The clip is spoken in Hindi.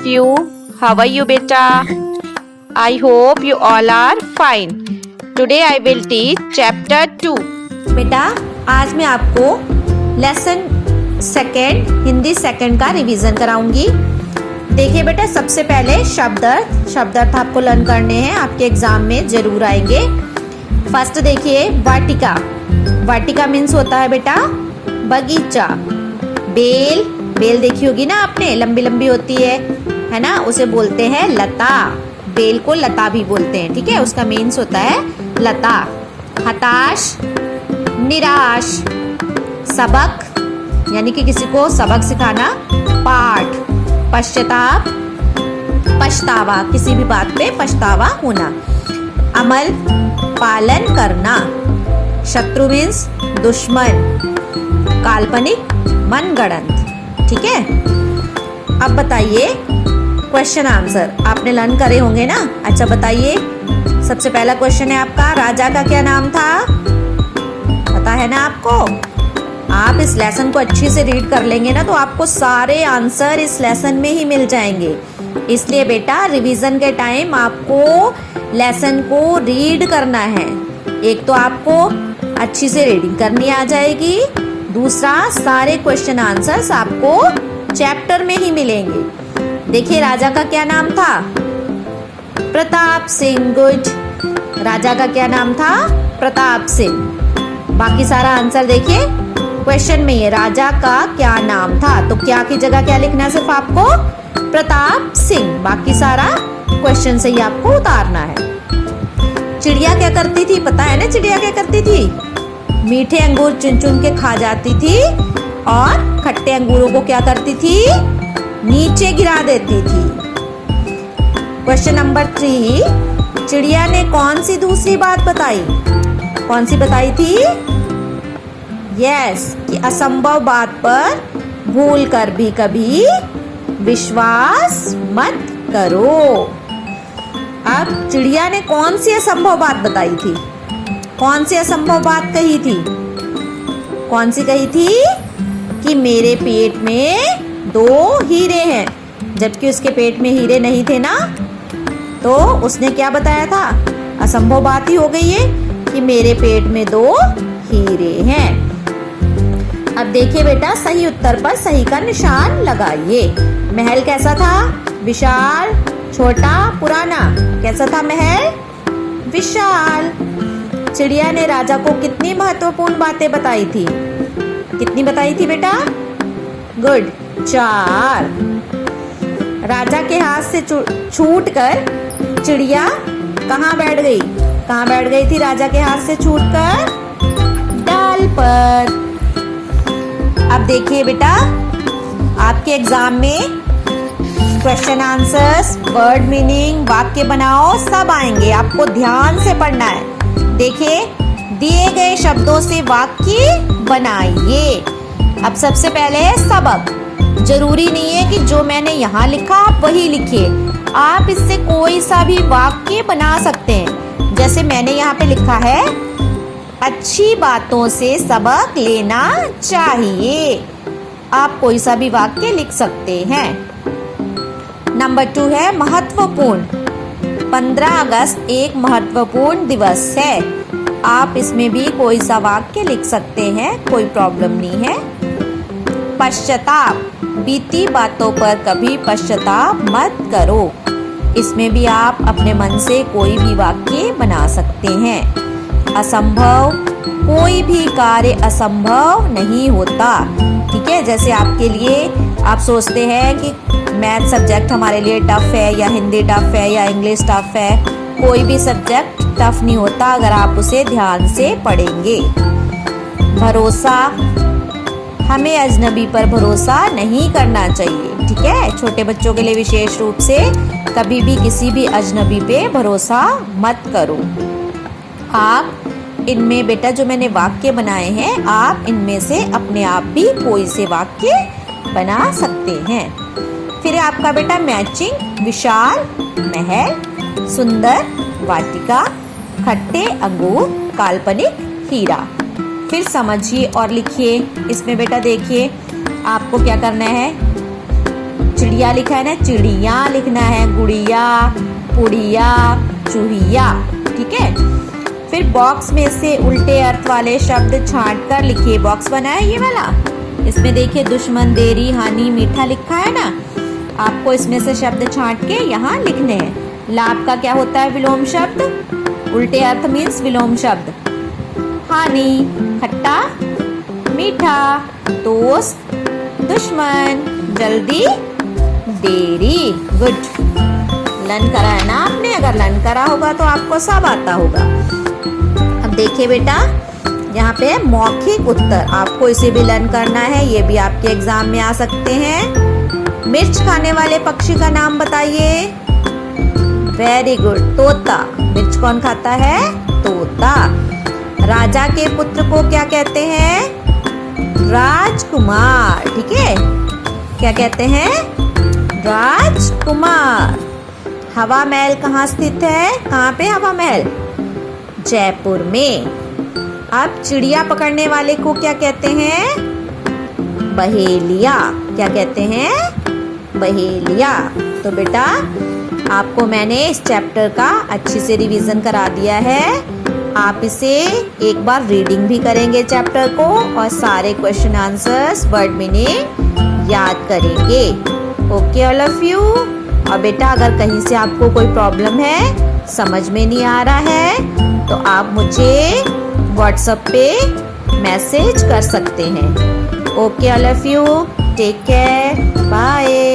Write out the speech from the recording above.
you? How are you, beta? I hope you all are fine. Today I will teach chapter 2. बेटा आज मैं आपको लेसन सेकेंड हिंदी सेकेंड का रिवीजन कराऊंगी। देखिए बेटा, सबसे पहले शब्दार्थ आपको लर्न करने हैं, आपके एग्जाम में जरूर आएंगे। फर्स्ट देखिए वाटिका। वाटिका मीन्स होता है बेटा बगीचा। बेल देखी होगी ना आपने, लंबी लंबी होती है ना, उसे बोलते हैं लता। बेल को लता भी बोलते हैं, ठीक है, उसका मीन्स होता है लता। हताश, निराश। सबक यानी कि किसी को सबक सिखाना, पाठ। पश्चाताप, पछतावा, किसी भी बात पे पछतावा होना। अमल, पालन करना। शत्रु मीन्स दुश्मन। काल्पनिक, मनगढ़ंत। ठीक है, अब बताइए क्वेश्चन आंसर आपने लर्न करे होंगे ना। अच्छा बताइए, सबसे पहला क्वेश्चन है आपका, राजा का क्या नाम था? पता है ना आपको? आप इस लेसन को अच्छे से रीड कर लेंगे ना तो आपको सारे आंसर इस लेसन में ही मिल जाएंगे। इसलिए बेटा रिवीजन के टाइम आपको लेसन को रीड करना है। एक तो आपको अच्छी से रीडिंग करनी आ जाएगी, दूसरा सारे क्वेश्चन आंसर्स आपको चैप्टर में ही मिलेंगे। देखिए राजा का क्या नाम था? प्रताप सिंह। गुड। राजा का क्या नाम था? प्रताप सिंह। बाकी सारा आंसर देखिए क्वेश्चन में, ये राजा का क्या नाम था, तो क्या की जगह क्या लिखना है? सिर्फ आपको प्रताप सिंह। बाकी सारा क्वेश्चन से ही आपको उतारना है। चिड़िया क्या करती थी? पता है ना चिड़िया क्या करती थी? मीठे अंगूर चुन चुन के खा जाती थी और खट्टे अंगूरों को क्या करती थी? नीचे गिरा देती थी। क्वेश्चन नंबर 3, चिड़िया ने कौन सी दूसरी बात बताई? कौन सी बताई थी? यस, कि असंभव बात पर भूल कर भी कभी विश्वास मत करो। अब चिड़िया ने कौन सी असंभव बात बताई थी? कौन सी असंभव बात कही थी? कौन सी कही थी? कि मेरे पेट में 2 हीरे हैं, जबकि उसके पेट में हीरे नहीं थे ना। तो उसने क्या बताया था? असंभव बात ही हो गई है कि मेरे पेट में 2 हीरे हैं। अब देखिए बेटा, सही उत्तर पर सही का निशान लगाइए। महल कैसा था? विशाल, छोटा, पुराना? कैसा था महल? विशाल। चिड़िया ने राजा को कितनी महत्वपूर्ण बातें बताई थी? कितनी बताई थी बेटा? गुड, 4। राजा के हाथ से छूटकर चिड़िया कहाँ बैठ गई? कहाँ बैठ गई थी राजा के हाथ से छूटकर? डाल पर। अब देखिए बेटा, आपके एग्जाम में क्वेश्चन आंसर्स, वर्ड मीनिंग, वाक्य बनाओ सब आएंगे। आपको ध्यान से पढ़ना है। देखिए, दिए गए शब्दों से वाक्य बनाइए। अब सबसे पहले सबक। जरूरी नहीं है कि जो मैंने यहाँ लिखा आप वही लिखिए, आप इससे कोई सा भी वाक्य बना सकते हैं। जैसे मैंने यहाँ पे लिखा है, अच्छी बातों से सबक लेना चाहिए। आप कोई सा भी वाक्य लिख सकते हैं। नंबर 2 है महत्वपूर्ण। 15 अगस्त एक महत्वपूर्ण दिवस है। आप इसमें भी कोई सा वाक्य लिख सकते हैं, कोई प्रॉब्लम नहीं है। पश्चाताप, बीती बातों पर कभी पश्चाताप मत करो। इसमें भी आप अपने मन से कोई भी वाक्य बना सकते हैं। असंभव, कोई भी कार्य असंभव नहीं होता। ठीक है, जैसे आपके लिए आप सोचते हैं कि मैथ सब्जेक्ट हमारे लिए टफ है, या हिंदी टफ है, या इंग्लिश टफ है। कोई भी सब्जेक्ट टफ नहीं होता अगर आप उसे ध्यान से पढ़ेंगे। भरोसा, हमें अजनबी पर भरोसा नहीं करना चाहिए। ठीक है, छोटे बच्चों के लिए विशेष रूप से कभी भी किसी भी अजनबी पे भरोसा मत करो। आप इनमें बेटा जो मैंने वाक्य बनाए हैं, आप इनमें से अपने आप भी कोई से वाक्य बना सकते हैं। फिर आपका बेटा मैचिंग, विशाल महल, सुंदर वाटिका, खट्टे अंगूर, काल्पनिक हीरा। फिर समझिए और लिखिए। इसमें बेटा देखिए आपको क्या करना है, चिड़िया लिखा है ना, चिड़िया लिखना है, गुड़िया, पुड़िया, चूहिया। ठीक है, फिर बॉक्स में से उल्टे अर्थ वाले शब्द छांट कर लिखिए। बॉक्स बना है ये वाला, इसमें देखिए दुश्मन, देरी, हानि, मीठा लिखा है ना। आपको इसमें से शब्द छांट के यहाँ लिखने हैं। लाभ का क्या होता है? विलोम शब्द। उल्टे अर्थ मीन्स विलोम शब्द। हानि खट्टा, मीठा दोस्त, दुश्मन जल्दी, देरी। गुड, लर्न करा है ना आपने? अगर लर्न करा होगा तो आपको सब आता होगा। अब देखिए बेटा, यहाँ पे मौखिक उत्तर, आपको इसे भी लर्न करना है, ये भी आपके एग्जाम में आ सकते हैं। मिर्च खाने वाले पक्षी का नाम बताइए। वेरी गुड, तोता। मिर्च कौन खाता है? तोता। राजा के पुत्र को क्या कहते हैं? राजकुमार। ठीक है, क्या कहते हैं? राजकुमार। हवा महल कहाँ स्थित है? कहाँ पे हवा महल? जयपुर में। अब चिड़िया पकड़ने वाले को क्या कहते हैं? बहेलिया। क्या कहते हैं? बहेलिया। तो बेटा, आपको मैंने इस चैप्टर का अच्छे से रिवीजन करा दिया है। आप इसे एक बार रीडिंग भी करेंगे चैप्टर को, और सारे क्वेश्चन आंसर्स, वर्ड मीनिंग याद करेंगे। Okay all of you. और बेटा, अगर कहीं से आपको कोई प्रॉब्लम है, समझ में नहीं आ रहा है, तो आप मुझे व्हाट्सएप पे मैसेज कर सकते हैं। Okay all of you, take care, bye.